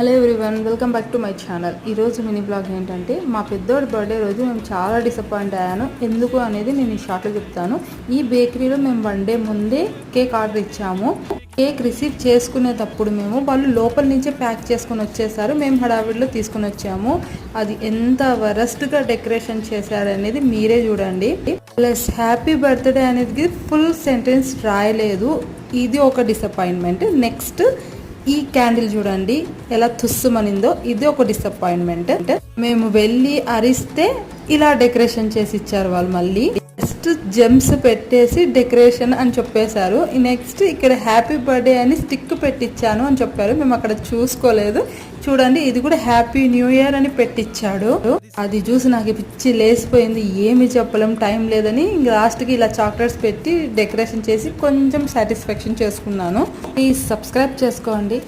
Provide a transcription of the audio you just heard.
Hello everyone, welcome back to my channel. ఈరోజు mini blog ఏంటంటే మా పెద్దోడి బర్త్డే రోజు మేము చాలా డిసప్పాయింట్ అయ్యాను. ఎందుకు అనేది నేను ఈ షార్ట్లో చెప్తాను. ఈ బేకరీలో మేము 1 డే ముందే కేక్ ఆర్డర్ ఇచ్చాము. కేక్ రిసీవ్ చేసుకునేటప్పుడు వాళ్ళు లోపల నుంచే ప్యాక్ చేసుకుని వచ్చేసారు. మేము హడావిడిలో తీసుకుని వచ్చాము. అది ఎంత వరస్ట్గా డెకరేషన్ చేశారనేది మీరే చూడండి. ప్లస్ హ్యాపీ బర్త్డే అనేది ఫుల్ సెంటెన్స్ రాయలేదు. ఇది ఒక డిసప్పాయింట్మెంట్. నెక్స్ట్ ఈ క్యాండిల్ చూడండి ఎలా తుస్సుమనిందో, ఇది ఒక డిసప్పాయింట్మెంట్. మేము వెళ్ళి అరిస్తే ఇలా డెకరేషన్ చేసి ఇచ్చారు వాళ్ళు. మళ్ళీ జస్ట్ జెమ్స్ పెట్టేసి డెకరేషన్ అని చెప్పేశారు. నెక్స్ట్ ఇక్కడ హ్యాపీ బర్త్డే అని స్టిక్ పెట్టించాను అని చెప్పారు. మేము అక్కడ చూసుకోలేదు. చూడండి, ఇది కూడా హ్యాపీ న్యూ ఇయర్ అని పెట్టించాడు. అది చూసి నాకు పిచ్చి లేసిపోయింది. ఏమి చెప్పలేం, టైం లేదని లాస్ట్కి ఇలా చాక్లెట్స్ పెట్టి డెకరేషన్ చేసి కొంచెం సాటిస్ఫాక్షన్ చేసుకున్నాను. ప్లీజ్ సబ్స్క్రైబ్ చేసుకోండి.